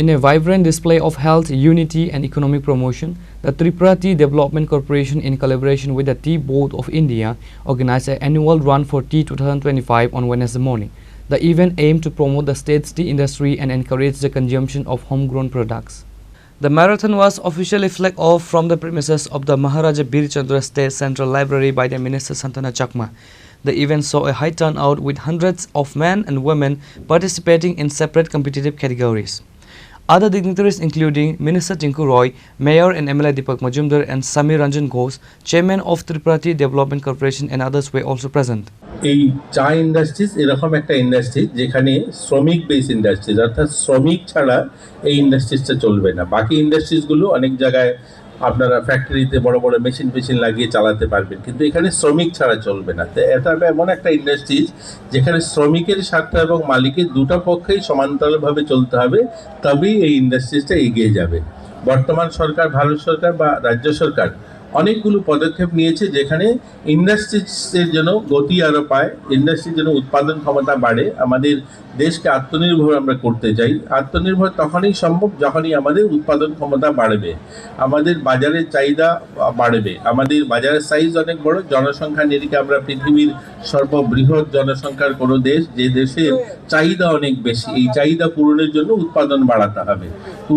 In a vibrant display of health, unity and economic promotion, the Tripura Tea Development Corporation, in collaboration with the Tea Board of India, organized an annual Run for Tea 2025 on Wednesday morning. The event aimed to promote the state's tea industry and encourage the consumption of homegrown products. The marathon was officially flagged off from the premises of the Maharaja Bir Chandra State Central Library by the Minister Santana Chakma. The event saw a high turnout with hundreds of men and women participating in separate competitive categories. Other dignitaries including Minister Tinku Roy, Mayor and MLA Deepak Majumdar and Samir Ranjan Ghosh, Chairman of Tripura Tea Development Corporation and others were also present. এই চা industries এরকম একটা industry যেখানে শ্রমিক base industries, অর্থাৎ শ্রমিক ছাড়া এই ইন্ডাস্ট্রিজটা চলবে না। বাকি ইন্ডাস্ট্রিজগুলো অনেক জায়গায় আপনারা ফ্যাক্টরিতে বড় বড় মেশিন লাগিয়ে চালাতে পারবেন, কিন্তু এখানে শ্রমিক ছাড়া চলবে না। তো এটা এমন একটা ইন্ডাস্ট্রিজ যেখানে শ্রমিকের স্বার্থ এবং মালিকের দুটো পক্ষেই সমান্তরালভাবে চলতে হবে, তবেই এই ইন্ডাস্ট্রিজটা এগিয়ে যাবে। বর্তমান সরকার, ভারত সরকার বা রাজ্য সরকার অনেকগুলো পদক্ষেপ নিয়েছে যেখানে ইন্ডাস্ট্রিজের জন্য গতি আরও পায়, ইন্ডাস্ট্রির জন্য উৎপাদন ক্ষমতা বাড়ে। আমাদের দেশকে আত্মনির্ভর আমরা করতে চাই। আত্মনির্ভর তখনই সম্ভব যখনই আমাদের উৎপাদন ক্ষমতা বাড়বে, আমাদের বাজারের চাহিদা বাড়বে। আমাদের বাজারের সাইজ অনেক বড়, জনসংখ্যা নিরিখে আমরা পৃথিবীর সর্ববৃহৎ জনসংখ্যার কোনো দেশ, যে দেশের চাহিদা অনেক বেশি। এই চাহিদা পূরণের জন্য উৎপাদন বাড়াতে হবে।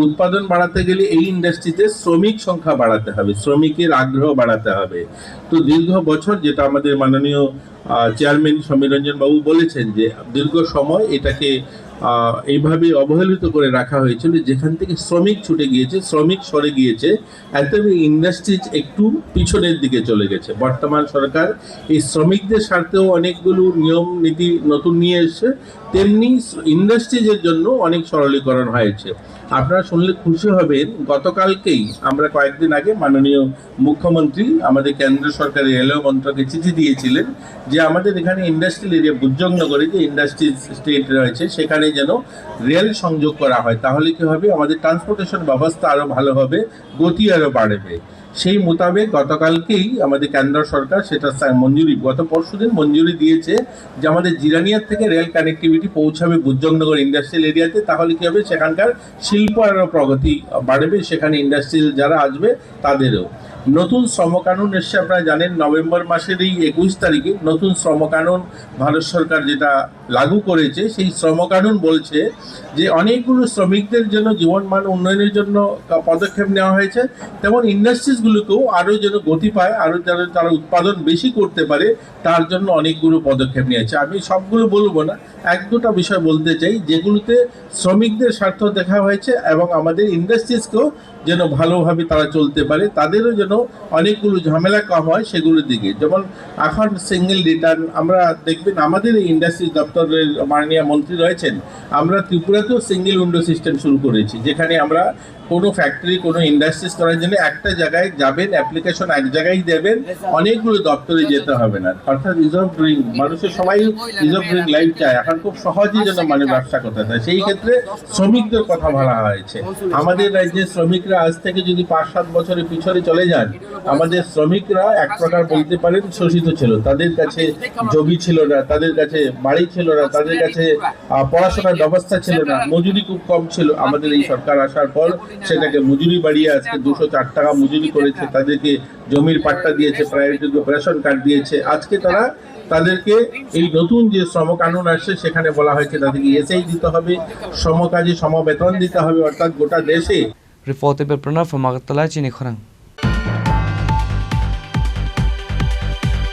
উৎপাদন বাড়াতে গেলে এই ইন্ডাস্ট্রিতে শ্রমিক সংখ্যা বাড়াতে হবে, শ্রমিকের আগ্রহ বাড়াতে হবে। তো দীর্ঘ বছর, যেটা আমাদের মাননীয় চেয়ারম্যান সমীর রঞ্জন বাবু বলেছেন, যে দীর্ঘ সময় এটাকে এইভাবে অবহেলিত করে রাখা হয়েছিল, যেখান থেকে শ্রমিক ছুটে গিয়েছে, শ্রমিক সরে গিয়েছে, এতে ইন্ডাস্ট্রিজ একটু পিছনের দিকে চলে গেছে। বর্তমান সরকার এই শ্রমিকদের স্বার্থেও অনেকগুলো নিয়ম নীতি নতুন নিয়ে এসেছে, তেমনি ইন্ডাস্ট্রিজের জন্য অনেক সরলীকরণ হয়েছে। আপনারা শুনলে খুশি হবেন, গতকালকেই আমরা কয়েকদিন আগে মাননীয় মুখ্যমন্ত্রী আমাদের কেন্দ্র সরকারের রেলওয়ে মন্ত্রকে চিঠি দিয়েছিলেন যে আমাদের এখানে ইন্ডাস্ট্রিয়াল এরিয়া বুজজংনগরে যে ইন্ডাস্ট্রিজ স্টেট রয়েছে সেখানে যেন রেল সংযোগ করা হয়। তাহলে কি হবে, আমাদের ট্রান্সপোর্টেশন ব্যবস্থা আরও ভালো হবে, গতি আরও বাড়বে। সেই মোতাবেক গতকালকেই আমাদের কেন্দ্র সরকার সেটা গত পরশুদিন মঞ্জুরি দিয়েছে যে আমাদের জিরানিয়ার থেকে রেল কানেক্টিভিটি পৌঁছাবে বুজজংনগর ইন্ডাস্ট্রিয়াল এরিয়াতে। তাহলে কি হবে, সেখানকার শিল্প আরও প্রগতি বাড়বে, সেখানে ইন্ডাস্ট্রিয়াল যারা আসবে তাদেরও। নতুন শ্রমকানুন এসছে, আপনারা জানেন নভেম্বর মাসের এই 21 তারিখে নতুন শ্রমকানুন ভারত সরকার যেটা লাগু করেছে, সেই শ্রমকানুন বলছে যে অনেকগুলো শ্রমিকদের জন্য জীবনমান উন্নয়নের জন্য পদক্ষেপ নেওয়া হয়েছে, তেমন ইন্ডাস্ট্রিজগুলোকেও আরও যেন গতি পায়, আরও যেন তারা উৎপাদন বেশি করতে পারে, তার জন্য অনেকগুলো পদক্ষেপ নিয়েছে। আমি সবগুলো বলবো না, এক দুটো বিষয় বলতে চাই যেগুলোতে শ্রমিকদের স্বার্থ দেখা হয়েছে এবং আমাদের ইন্ডাস্ট্রিজকেও যেন ভালোভাবে তারা চলতে পারে, তাদেরও যেন অনেকগুলো ঝামেলা কম হয় সেগুলোর দিকে। যেমন এখন সিঙ্গেল রিটার্ন, আমরা দেখবেন আমাদের এই ইন্ডাস্ট্রিজ দপ্তরের মাননীয় মন্ত্রী রয়েছেন, আমরা ত্রিপুরাতেও সিঙ্গেল উইন্ডো সিস্টেম শুরু করেছি, যেখানে আমরা কোনো ফ্যাক্টরি, কোনো ইন্ডাস্ট্রিজ করার জন্য একটা জায়গায় যাবেন, অ্যাপ্লিকেশন এক জায়গায় দেবেন, অনেকগুলো দপ্তরে যেতে হবে না। অর্থাৎ ইজ অফ ডুইং, মানুষের সবাই ইজ অফ ডুইং লাইফ চায়, এখন খুব সহজেই যেন মানে ব্যবসা করতে চায়। সেই ক্ষেত্রে শ্রমিকদের কথা বলা হয়েছে। আমাদের রাজ্যের শ্রমিকরা আজ থেকে যদি 5-7 বছরের পিছনে চলে যান, আমাদের শ্রমিকরা এক প্রকার বলতে পারেন শোষিত ছিল। তাদের কাছে জমি ছিল না, তাদের কাছে বাড়ি ছিল না, তাদের কাছে পড়াশোনার ব্যবস্থা ছিল না, মজুরি খুব কম ছিল। আমাদের এই সরকার আসার পর সেটাকে মজুরি বাড়িয়ে আজকে 204 টাকা মজুরি করেছে, তাদেরকে জমির পাট্টা দিয়েছে, প্রায়োরিটি রেশন কার্ড দিয়েছে। আজকে তাদেরকে এই নতুন যে শ্রম কানুন আসছে সেখানে বলা হয়েছে তাদেরকে এসআই দিতে হবে, সমকাজে সমবেতন দিতে হবে, অর্থাৎ গোটা দেশে। Reported by Pranav from Agartala, Chini Khorang.